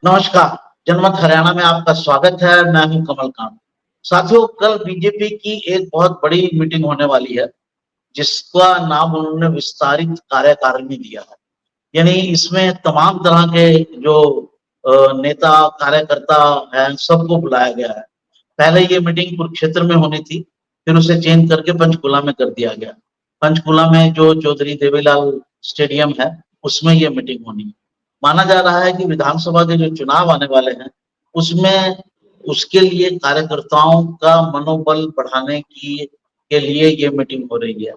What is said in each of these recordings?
नमस्कार, जनमत हरियाणा में आपका स्वागत है। मैं हूं कमल कांत। साथियों, कल बीजेपी की एक बहुत बड़ी मीटिंग होने वाली है, जिसका नाम उन्होंने विस्तारित कार्यकारिणी दिया है। यानी इसमें तमाम तरह के जो नेता कार्यकर्ता हैं, सबको बुलाया गया है। पहले ये मीटिंग कुरुक्षेत्र में होनी थी, फिर उसे चेंज करके पंचकुला में कर दिया गया। पंचकुला में जो चौधरी देवीलाल स्टेडियम है, उसमें ये मीटिंग होनी है। माना जा रहा है कि विधानसभा के जो चुनाव आने वाले हैं, उसमें उसके लिए कार्यकर्ताओं का मनोबल बढ़ाने की के लिए ये मीटिंग हो रही है।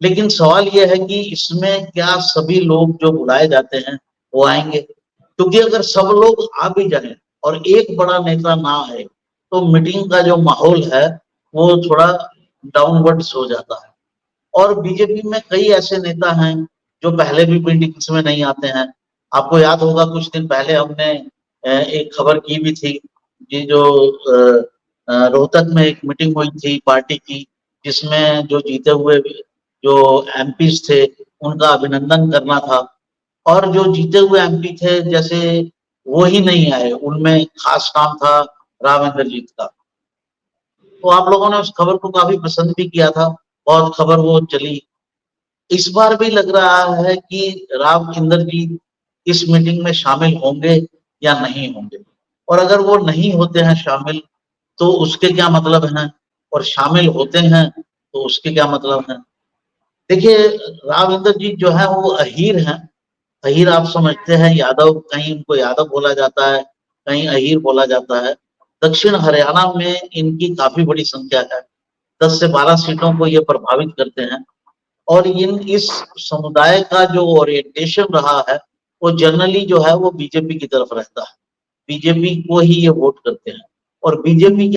लेकिन सवाल ये है कि इसमें क्या सभी लोग जो बुलाए जाते हैं, वो आएँगे? क्योंकि अगर सब लोग आ भी जाएँ और एक बड़ा नेता ना आए, तो मीटिंग का जो माहौल है, वो थोड़ा डाउनवर्ड्स हो जाता है। और बीजेपी में कई ऐसे नेता हैं, जो पहले भी मीटिंग्स में नहीं आते हैं। आपको याद होगा कुछ दिन पहले हमने एक खबर की भी थी, ये जो रोहतक में एक मीटिंग हुई थी पार्टी की, जिसमें जो जीते हुए जो एमपीज़ थे, उनका अभिनंदन करना था। और जो जीते हुए एमपी थे, जैसे वो ही नहीं आए, उनमें खास नाम था राव इंद्रजीत का। तो आप लोगों ने उस खबर को काफ़ी पसंद भी किया था, बहुत खबर वो चली। इस बार भी लग रहा है कि राव इंद्रजीत इस मीटिंग में शामिल होंगे या नहीं होंगे। और अगर वो नहीं होते हैं शामिल, तो उसके क्या मतलब हैं, और शामिल होते हैं तो उसके क्या मतलब हैं। देखिए, राव इंद्रजीत जो है वो अहीर हैं। अहीर आप समझते हैं, यादव, कहीं उनको यादव बोला जाता है, कहीं अहीर बोला जाता है। दक्षिण हरियाणा में इनकी काफ़ी बड़ी संख्या है। 10 से 12 सीटों को ये प्रभावित करते हैं। और इस समुदाय का जो ओरिएंटेशन रहा है, वो जनरली जो है वो बीजेपी की तरफ रहता है। बीजेपी को ही ये वोट करते हैं। और बीजेपी के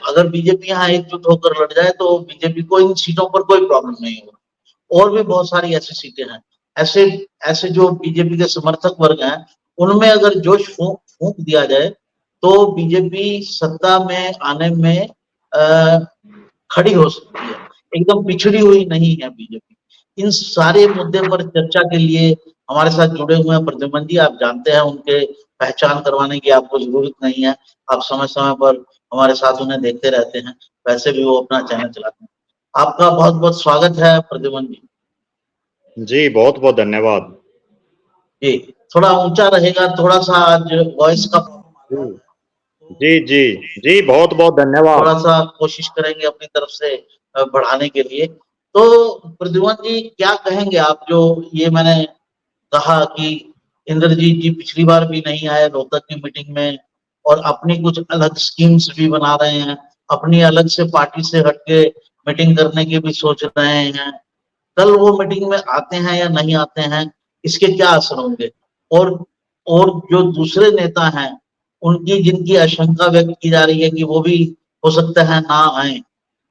अगर बीजेपी यहाँ एकजुट होकर लड़ जाए, तो बीजेपी को इन सीटों पर कोई प्रॉब्लम नहीं होगा। और भी बहुत सारी ऐसी सीटें हैं। ऐसे ऐसे जो बीजेपी के समर्थक वर्ग हैं, उनमें अगर जोश फूँक फूँक दिया जाए, तो बीजेपी सत्ता में आने में खड़ी हो सकती है। एकदम पिछड़ी हुई नहीं है बीजेपी। इन सारे मुद्दे पर चर्चा के लिए हमारे साथ जुड़े हुए हैं प्रद्युमन जी। आप जानते हैं, उनके पहचान करवाने की आपको ज़रूरत नहीं है। आप समय-समय पर हमारे साथ उन्हें देखते रहते हैं। वैसे भी वो अपना चैनल चलाते हैं। आपका बहुत-बहुत स्वागत है प्रद्युमन जी। जी, बहुत-बहुत धन्यवाद। जी, थोड़ा ऊँचा रहेगा, थोड़ा-सा आज वॉइस का प्रॉब्लम आ रहा जी, है। जी, जी, जी, बहुत-बहुत धन्यवाद। थोड़ा-सा कोशिश करेंगे अपनी तरफ से बढ़ाने के लिए। तो प्रद्युमन जी, क्या कहेंगे आप, जो ये मैंने कहा कि इंद्रजीत जी पिछली बार भी नहीं आए रोहतक की मीटिंग में, और अपनी कुछ अलग स्कीम्स भी बना रहे हैं, अपनी अलग से पार्टी से हट के मीटिंग करने की भी सोच रहे हैं। कल वो मीटिंग में आते हैं या नहीं आते हैं, इसके क्या असर होंगे? और और जो दूसरे नेता हैं, उनकी जिनकी आशंका व्यक्त की जा रही है कि वो भी हो सकता है ना आएँ,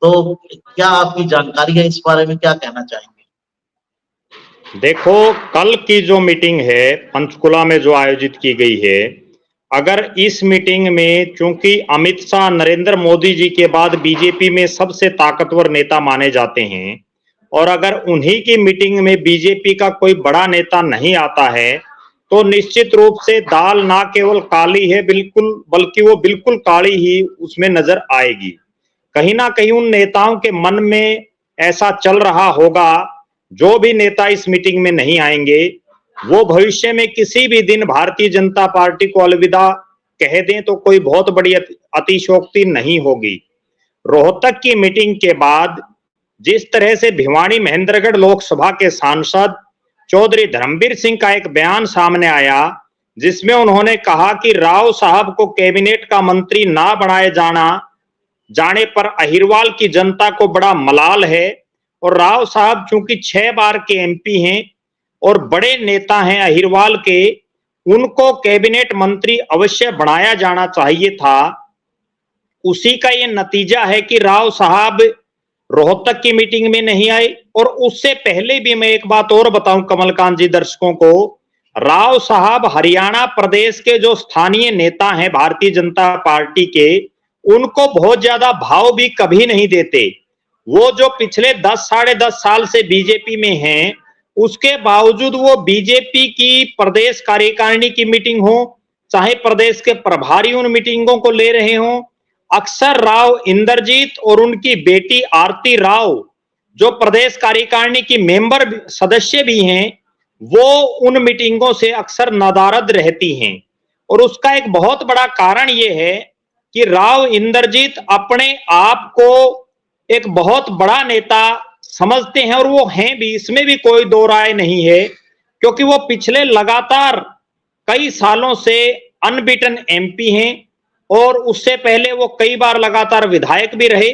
तो क्या आपकी जानकारी है इस बारे में, क्या कहना चाहेंगे? देखो, कल की जो मीटिंग है, पंचकुला में जो आयोजित की गई है, अगर इस मीटिंग में, चूंकि अमित शाह नरेंद्र मोदी जी के बाद बीजेपी में सबसे ताकतवर नेता माने जाते हैं, और अगर उन्हीं की मीटिंग में बीजेपी का कोई बड़ा नेता नहीं आता है, तो निश्चित रूप से दाल ना केवल काली है बिल्कुल, बल्कि वो बिल्कुल काली ही उसमें नजर आएगी। कहीं ना कहीं उन नेताओं के मन में ऐसा चल रहा होगा, जो भी नेता इस मीटिंग में नहीं आएंगे, वो भविष्य में किसी भी दिन भारतीय जनता पार्टी को अलविदा कह दें तो कोई बहुत बड़ी अतिशयोक्ति नहीं होगी। रोहतक की मीटिंग के बाद जिस तरह से भिवानी महेंद्रगढ़ लोकसभा के सांसद चौधरी धर्मवीर सिंह का एक बयान सामने आया, जिसमें उन्होंने कहा कि राव साहब को कैबिनेट का मंत्री ना बनाए जाने पर अहिरवाल की जनता को बड़ा मलाल है, और राव साहब चूंकि 6 बार के एमपी हैं और बड़े नेता हैं अहिरवाल के, उनको कैबिनेट मंत्री अवश्य बनाया जाना चाहिए था। उसी का ये नतीजा है कि राव साहब रोहतक की मीटिंग में नहीं आए। और उससे पहले भी मैं एक बात और बताऊं कमलकांत जी, दर्शकों को, राव साहब हरियाणा प्रदेश के जो स्थानीय नेता हैं भारतीय जनता पार्टी के, उनको बहुत ज्यादा भाव भी कभी नहीं देते। वो जो पिछले 10 साढ़े 10 साल से बीजेपी में हैं, उसके बावजूद वो बीजेपी की प्रदेश कार्यकारिणी की मीटिंग हो, चाहे प्रदेश के प्रभारी उन मीटिंगों को ले रहे हों, अक्सर राव इंद्रजीत और उनकी बेटी आरती राव जो प्रदेश कार्यकारिणी की मेंबर सदस्य भी हैं, वो उन मीटिंगों से अक्सर नदारद रहती हैं। और उसका एक बहुत बड़ा कारण ये है कि राव इंद्रजीत अपने आप को एक बहुत बड़ा नेता समझते हैं, और वो हैं भी, इसमें भी कोई दो राय नहीं है, क्योंकि वो पिछले लगातार कई सालों से अनबीटन एमपी हैं, और उससे पहले वो कई बार लगातार विधायक भी रहे।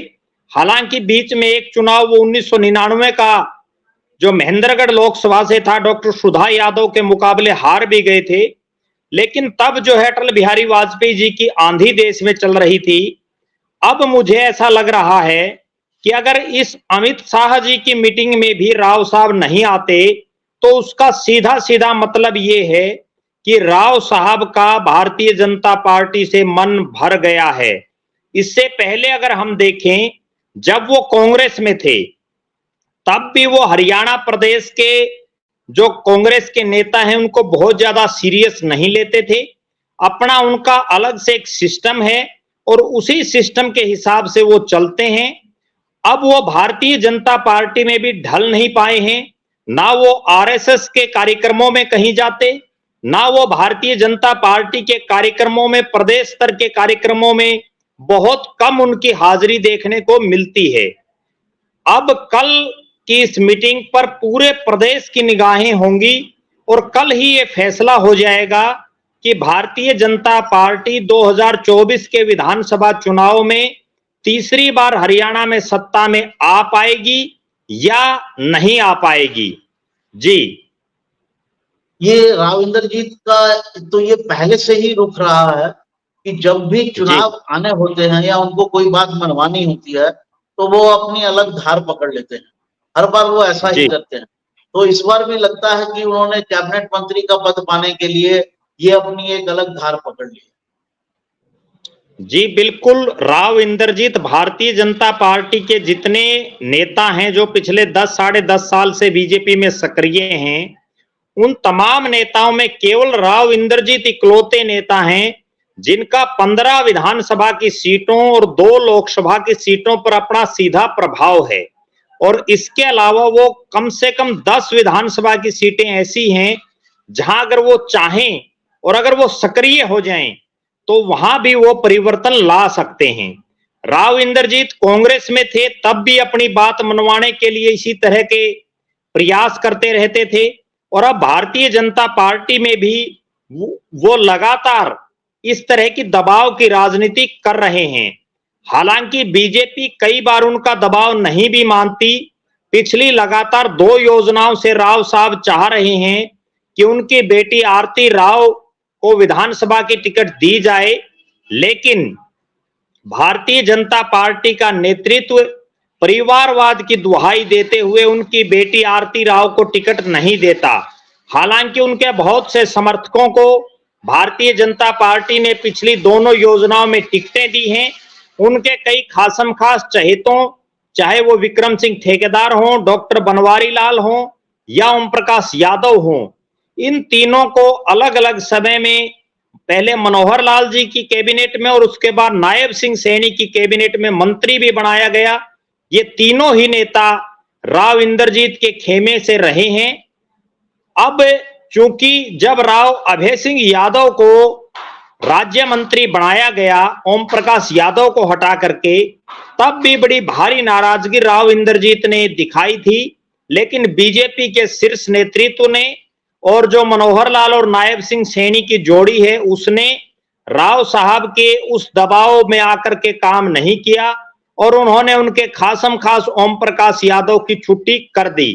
हालांकि बीच में एक चुनाव वो 1999 का जो महेंद्रगढ़ लोकसभा से था, डॉक्टर सुधा यादव के मुकाबले हार भी गए थे, लेकिन तब जो है अटल बिहारी वाजपेयी जी की आंधी देश में चल रही थी। अब मुझे ऐसा लग रहा है कि अगर इस अमित शाह जी की मीटिंग में भी राव साहब नहीं आते, तो उसका सीधा सीधा मतलब ये है कि राव साहब का भारतीय जनता पार्टी से मन भर गया है। इससे पहले अगर हम देखें, जब वो कांग्रेस में थे, तब भी वो हरियाणा प्रदेश के जो कांग्रेस के नेता हैं उनको बहुत ज्यादा सीरियस नहीं लेते थे। अपना उनका अलग से एक सिस्टम है, और उसी सिस्टम के हिसाब से वो चलते हैं। अब वो भारतीय जनता पार्टी में भी ढल नहीं पाए हैं, ना वो आरएसएस के कार्यक्रमों में कहीं जाते, ना वो भारतीय जनता पार्टी के कार्यक्रमों में, प्रदेश स्तर के कार्यक्रमों में बहुत कम उनकी हाजिरी देखने को मिलती है। अब कल की इस मीटिंग पर पूरे प्रदेश की निगाहें होंगी, और कल ही ये फैसला हो जाएगा कि भारतीय जनता पार्टी 2024 के विधानसभा चुनाव में तीसरी बार हरियाणा में सत्ता में आ पाएगी या नहीं आ पाएगी। जी, ये राव इंद्रजीत का तो ये पहले से ही रुख रहा है कि जब भी चुनाव आने होते हैं या उनको कोई बात मनवानी होती है, तो वो अपनी अलग धार पकड़ लेते हैं। हर बार वो ऐसा ही करते हैं। तो इस बार भी लगता है कि उन्होंने कैबिनेट मंत्री का पद पाने के लिए ये अपनी एक अलग धार पकड़ ली। जी बिल्कुल, राव इंद्रजीत भारतीय जनता पार्टी के जितने नेता हैं जो पिछले 10 साढ़े 10 साल से बीजेपी में सक्रिय हैं, उन तमाम नेताओं में केवल राव इंद्रजीत इकलौते नेता हैं जिनका 15 विधानसभा की सीटों और 2 लोकसभा की सीटों पर अपना सीधा प्रभाव है। और इसके अलावा वो कम से कम 10 विधानसभा की सीटें ऐसी हैं जहां अगर वो चाहें और अगर वो सक्रिय हो जाएं, तो वहां भी वो परिवर्तन ला सकते हैं। राव इंद्रजीत कांग्रेस में थे, तब भी अपनी बात मनवाने के लिए इसी तरह के प्रयास करते रहते थे, और अब भारतीय जनता पार्टी में भी वो लगातार इस तरह की दबाव की राजनीति कर रहे हैं। हालांकि बीजेपी कई बार उनका दबाव नहीं भी मानती। पिछली लगातार 2 योजनाओं से राव साहब चाह रहे हैं कि उनकी बेटी आरती राव को विधानसभा की टिकट दी जाए, लेकिन भारतीय जनता पार्टी का नेतृत्व परिवारवाद की दुहाई देते हुए उनकी बेटी आरती राव को टिकट नहीं देता। हालांकि उनके बहुत से समर्थकों को भारतीय जनता पार्टी ने पिछली दोनों योजनाओं में टिकटें दी हैं। उनके कई खासम खास चहेतों, चाहे वो विक्रम सिंह ठेकेदार हों, डॉक्टर बनवारी लाल हों या ओम प्रकाश यादव हों, इन तीनों को अलग अलग समय में पहले मनोहर लाल जी की कैबिनेट में और उसके बाद नायब सिंह सैनी की कैबिनेट में मंत्री भी बनाया गया। ये तीनों ही नेता राव इंद्रजीत के खेमे से रहे हैं। अब चूंकि जब राव अभय सिंह यादव को राज्य मंत्री बनाया गया ओम प्रकाश यादव को हटा करके, तब भी बड़ी भारी नाराजगी राव इंद्रजीत ने दिखाई थी, लेकिन बीजेपी के शीर्ष नेतृत्व ने और जो मनोहर लाल और नायब सिंह सैनी की जोड़ी है, उसने राव साहब के उस दबाव में आकर के काम नहीं किया और उन्होंने उनके खासम खास ओम प्रकाश यादव की छुट्टी कर दी।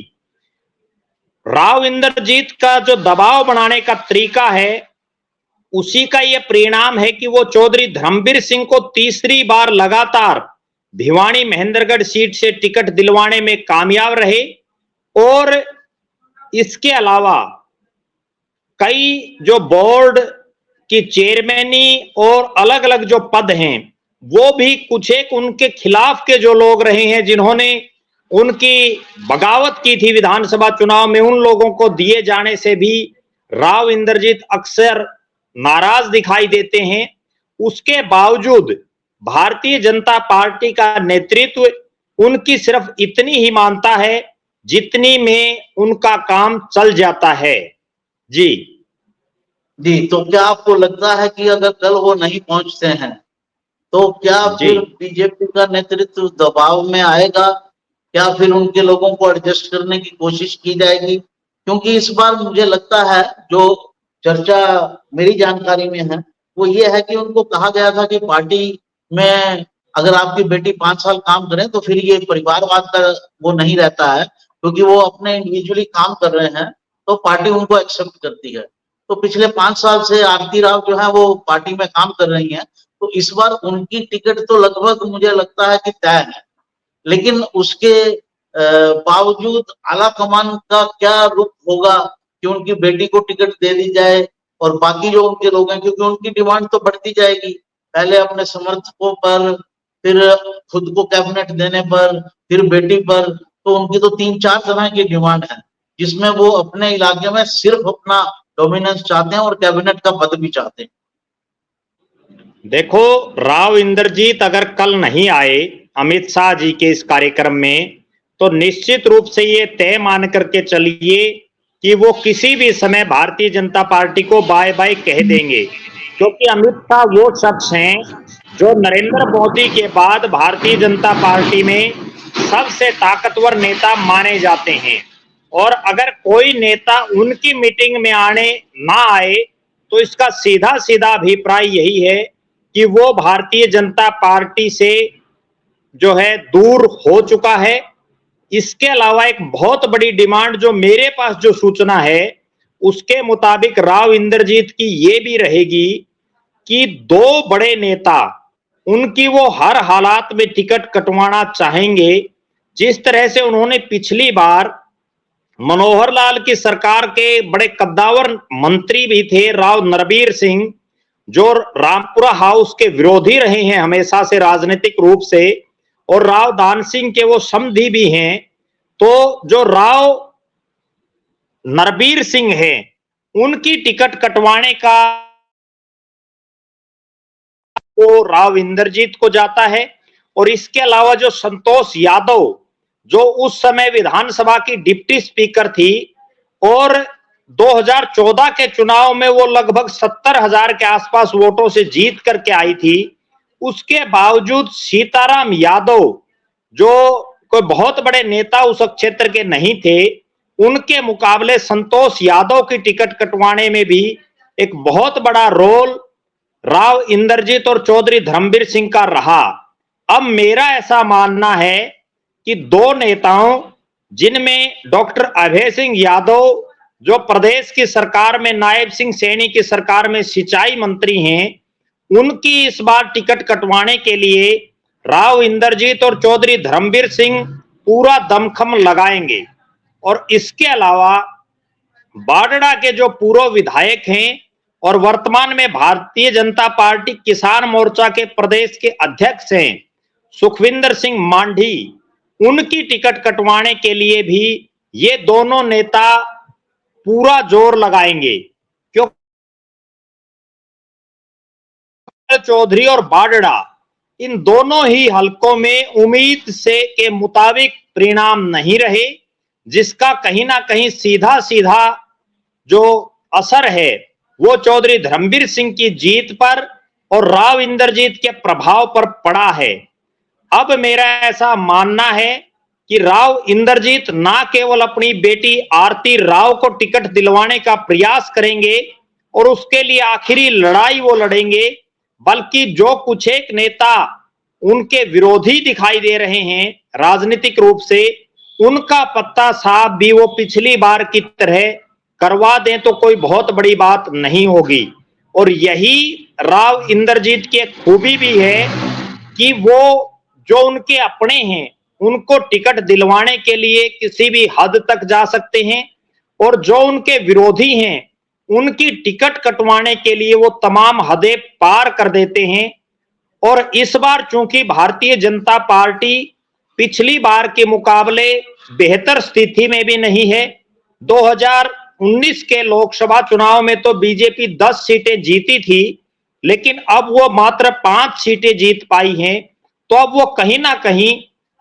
राव इंद्रजीत का जो दबाव बनाने का तरीका है, उसी का यह परिणाम है कि वो चौधरी धर्मवीर सिंह को तीसरी बार लगातार भिवानी महेंद्रगढ़ सीट से टिकट दिलवाने में कामयाब रहे। और इसके अलावा कई जो बोर्ड की चेयरमैनी और अलग अलग जो पद हैं, वो भी कुछ एक उनके खिलाफ के जो लोग रहे हैं, जिन्होंने उनकी बगावत की थी विधानसभा चुनाव में, उन लोगों को दिए जाने से भी राव इंद्रजीत अक्सर नाराज दिखाई देते हैं। उसके बावजूद भारतीय जनता पार्टी का नेतृत्व उनकी सिर्फ इतनी ही मानता है जितनी में उनका काम चल जाता है। जी जी, तो क्या आपको लगता है कि अगर कल वो नहीं पहुंचते हैं तो क्या जी फिर बीजेपी का नेतृत्व दबाव में आएगा? क्या फिर उनके लोगों को एडजस्ट करने की कोशिश की जाएगी? क्योंकि इस बार मुझे लगता है, जो चर्चा मेरी जानकारी में है, वो ये है कि उनको कहा गया था कि पार्टी में अगर आपकी बेटी 5 साल काम करे तो फिर ये परिवारवाद का वो नहीं रहता है, क्योंकि वो अपने इंडिविजुअली काम कर रहे हैं तो पार्टी उनको एक्सेप्ट करती है। तो पिछले 5 साल से आरती राव जो है वो पार्टी में काम कर रही हैं, तो इस बार उनकी टिकट तो लगभग मुझे लगता है कि तय है। लेकिन उसके बावजूद आला कमान का क्या रुख होगा कि उनकी बेटी को टिकट दे दी जाए और बाकी जो उनके लोग हैं, क्योंकि उनकी डिमांड तो बढ़ती जाएगी, पहले अपने समर्थकों पर, फिर खुद को कैबिनेट देने पर, फिर बेटी पर, तो उनकी तो 3-4 तरह की डिमांड है, जिसमें वो अपने इलाके में सिर्फ अपना डोमिनेंस चाहते हैं और कैबिनेट का पद भी चाहते हैं। देखो, राव इंद्रजीत अगर कल नहीं आए अमित शाह जी के इस कार्यक्रम में, तो निश्चित रूप से ये तय मान करके चलिए कि वो किसी भी समय भारतीय जनता पार्टी को बाय बाय कह देंगे, क्योंकि अमित शाह वो शख्स हैं जो नरेंद्र मोदी के बाद भारतीय जनता पार्टी में सबसे ताकतवर नेता माने जाते हैं। और अगर कोई नेता उनकी मीटिंग में आने ना आए तो इसका सीधा सीधा अभिप्राय यही है कि वो भारतीय जनता पार्टी से जो है दूर हो चुका है। इसके अलावा एक बहुत बड़ी डिमांड जो मेरे पास जो सूचना है उसके मुताबिक राव इंद्रजीत की ये भी रहेगी कि दो बड़े नेता उनकी वो हर हालात में टिकट कटवाना चाहेंगे। जिस तरह से उन्होंने पिछली बार मनोहर लाल की सरकार के बड़े कद्दावर मंत्री भी थे राव नरबीर सिंह, जो रामपुरा हाउस के विरोधी रहे हैं हमेशा से राजनीतिक रूप से, और राव दान सिंह के वो समधी भी हैं। तो जो राव नरबीर सिंह हैं उनकी टिकट कटवाने का तो राव इंद्रजीत को जाता है। और इसके अलावा जो संतोष यादव, जो उस समय विधानसभा की डिप्टी स्पीकर थी और 2014 के चुनाव में वो लगभग 70,000 के आसपास वोटों से जीत करके आई थी, उसके बावजूद सीताराम यादव, जो कोई बहुत बड़े नेता उस क्षेत्र के नहीं थे, उनके मुकाबले संतोष यादव की टिकट कटवाने में भी एक बहुत बड़ा रोल राव इंद्रजीत और चौधरी धर्मवीर सिंह का रहा। अब मेरा ऐसा मानना है कि दो नेताओं, जिनमें डॉक्टर अभय सिंह यादव जो प्रदेश की सरकार में नायब सिंह सैनी की सरकार में सिंचाई मंत्री हैं, उनकी इस बार टिकट कटवाने के लिए राव इंद्रजीत और चौधरी धर्मवीर सिंह पूरा दमखम लगाएंगे। और इसके अलावा बाडड़ा के जो पूर्व विधायक हैं और वर्तमान में भारतीय जनता पार्टी किसान मोर्चा के प्रदेश के अध्यक्ष हैं सुखविंदर सिंह मांझी, उनकी टिकट कटवाने के लिए भी ये दोनों नेता पूरा जोर लगाएंगे, क्योंकि चौधरी और बाडड़ा इन दोनों ही हलकों में उम्मीद से के मुताबिक परिणाम नहीं रहे, जिसका कहीं ना कहीं सीधा सीधा जो असर है वो चौधरी धर्मवीर सिंह की जीत पर और राव इंद्रजीत के प्रभाव पर पड़ा है। अब मेरा ऐसा मानना है कि राव इंद्रजीत ना केवल अपनी बेटी आरती राव को टिकट दिलवाने का प्रयास करेंगे और उसके लिए आखिरी लड़ाई वो लड़ेंगे, बल्कि जो कुछ एक नेता उनके विरोधी दिखाई दे रहे हैं राजनीतिक रूप से, उनका पत्ता साफ भी वो पिछली बार की तरह करवा दें तो कोई बहुत बड़ी बात नहीं होगी। और यही राव इंद्रजीत की एक खूबी भी है कि वो जो उनके अपने हैं उनको टिकट दिलवाने के लिए किसी भी हद तक जा सकते हैं, और जो उनके विरोधी हैं उनकी टिकट कटवाने के लिए वो तमाम हदें पार कर देते हैं। और इस बार चूंकि भारतीय जनता पार्टी पिछली बार के मुकाबले बेहतर स्थिति में भी नहीं है। 2019 के लोकसभा चुनाव में तो बीजेपी 10 सीटें जीती थी, लेकिन अब वो मात्र 5 सीटें जीत पाई हैं। तो अब वो कहीं ना कहीं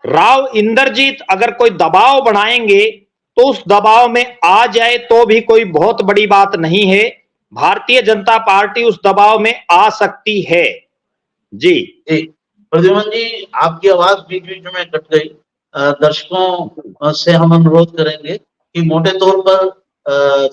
राव इंद्रजीत अगर कोई दबाव बनाएंगे तो उस दबाव में आ जाए तो भी कोई बहुत बड़ी बात नहीं है। भारतीय जनता पार्टी उस दबाव में आ सकती है। जी प्रद्युमन जी, आपकी आवाज बीच बीच में कट गई। दर्शकों से हम अनुरोध करेंगे कि मोटे तौर पर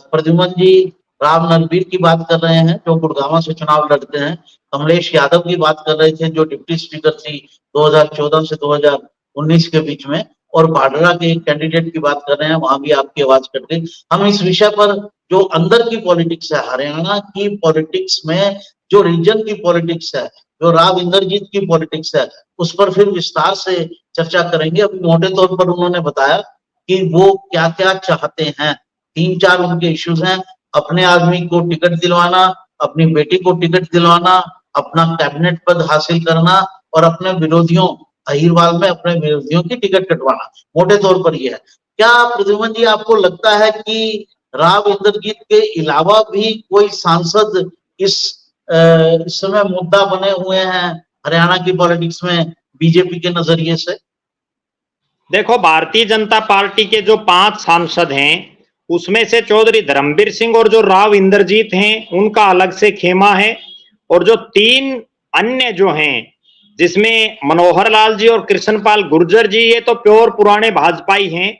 प्रद्युमन जी राव नरबीर की बात कर रहे हैं जो गुड़गांव से चुनाव लड़ते हैं, कमलेश यादव की बात कर रहे थे जो डिप्टी स्पीकर थी 2014 से 2019 के बीच में, और बाडरा के एक कैंडिडेट की बात कर रहे हैं, वहां भी आपकी आवाज कट गई। हम इस विषय पर जो अंदर की पॉलिटिक्स है, हरियाणा की पॉलिटिक्स में जो रीजन की पॉलिटिक्स है, जो राव इंद्रजीत की पॉलिटिक्स है, उस पर फिर विस्तार से चर्चा करेंगे। अभी मोटे तौर पर उन्होंने बताया कि वो क्या क्या चाहते हैं। 3-4 उनके इश्यूज हैं: अपने आदमी को टिकट दिलवाना, अपनी बेटी को टिकट दिलवाना, अपना कैबिनेट पद हासिल करना और अपने विरोधियों अहिरवाल में अपने विरोधियों की टिकट कटवाना। मोटे तौर पर यह है। क्या प्रद्युमन जी आपको लगता है कि राव इंद्रजीत के अलावा भी कोई सांसद इस समय मुद्दा बने हुए हैं हरियाणा की पॉलिटिक्स में बीजेपी के नजरिए से? देखो, भारतीय जनता पार्टी के जो 5 सांसद हैं उसमें से चौधरी धर्मवीर सिंह और जो राव इंद्रजीत हैं उनका अलग से खेमा है, और जो 3 अन्य जो हैं जिसमें मनोहर लाल जी और कृष्णपाल गुर्जर जी, ये तो प्योर पुराने भाजपाई हैं,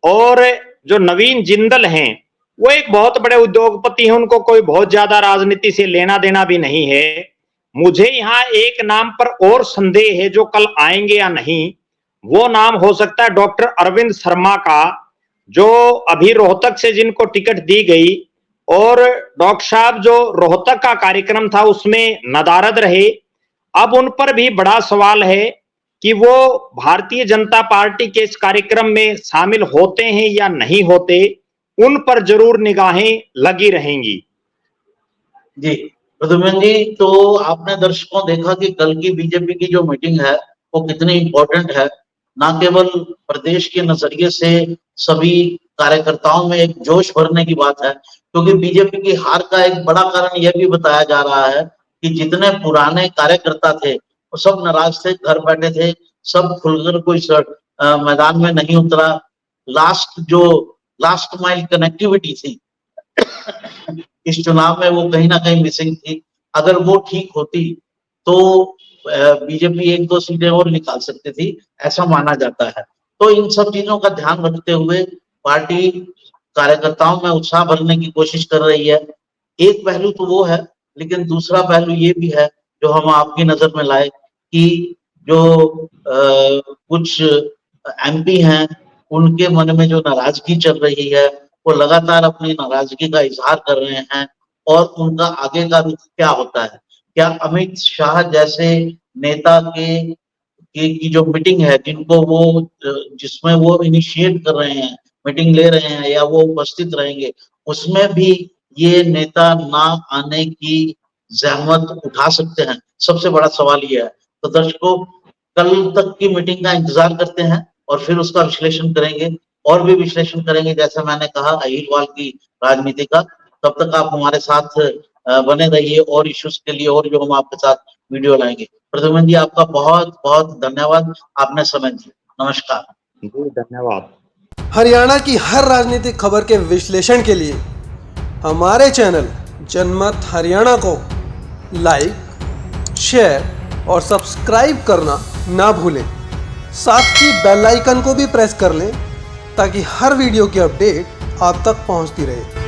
और जो नवीन जिंदल हैं वो एक बहुत बड़े उद्योगपति हैं, उनको कोई बहुत ज्यादा राजनीति से लेना देना भी नहीं है। मुझे यहाँ एक नाम पर और संदेह है जो कल आएंगे या नहीं, वो नाम हो सकता है डॉक्टर अरविंद शर्मा का, जो अभी रोहतक से जिनको टिकट दी गई, और डॉक्टर साहब जो रोहतक का कार्यक्रम था उसमें नदारद रहे। अब उन पर भी बड़ा सवाल है कि वो भारतीय जनता पार्टी के इस कार्यक्रम में शामिल होते हैं या नहीं होते, उन पर जरूर निगाहें लगी रहेंगी। जी प्रद्युमन जी, तो आपने दर्शकों देखा कि कल की बीजेपी की जो मीटिंग है वो कितनी इंपॉर्टेंट है। ना केवल प्रदेश के नजरिए से सभी कार्यकर्ताओं में एक जोश भरने की बात है, क्योंकि बीजेपी की हार का एक बड़ा कारण यह भी बताया जा रहा है कि जितने पुराने कार्यकर्ता थे वो सब नाराज थे, घर बैठे थे, सब खुलकर कोई मैदान में नहीं उतरा। लास्ट माइल कनेक्टिविटी थी इस चुनाव में, वो कहीं ना कहीं मिसिंग थी। अगर वो ठीक होती तो बीजेपी 1-2 सीटें और निकाल सकती थी, ऐसा माना जाता है। तो इन सब चीजों का ध्यान रखते हुए पार्टी कार्यकर्ताओं में उत्साह भरने की कोशिश कर रही है। एक पहलू तो वो है, लेकिन दूसरा पहलू ये भी है जो हम आपकी नजर में लाए कि जो कुछ एमपी हैं उनके मन में जो नाराजगी चल रही है वो लगातार अपनी नाराजगी का इजहार कर रहे हैं, और उनका आगे का रुख क्या होता है। क्या अमित शाह जैसे नेता की जो मीटिंग है जिसमें वो इनिशिएट कर रहे हैं, मीटिंग ले रहे हैं या वो उपस्थित रहेंगे, उसमें भी ये नेता ना आने की जहमत उठा सकते हैं? सबसे बड़ा सवाल ये है। तो दर्शकों, कल तक की मीटिंग का इंतजार करते हैं और फिर उसका विश्लेषण करेंगे, और भी विश्लेषण करेंगे, जैसे मैंने कहा अहिरवाल की राजनीति का। तब तक आप हमारे साथ बने रहिए और इश्यूज के लिए और जो हम आपके साथ वीडियो लाएंगे। प्रद्युमन जी, आपका बहुत बहुत धन्यवाद, आपने समय दिया। नमस्कार जी, धन्यवाद। हरियाणा की हर राजनीतिक खबर के विश्लेषण के लिए हमारे चैनल जनमत हरियाणा को लाइक, शेयर और सब्सक्राइब करना ना भूलें। साथ ही बेल आइकन को भी प्रेस कर लें ताकि हर वीडियो की अपडेट आप तक पहुंचती रहे।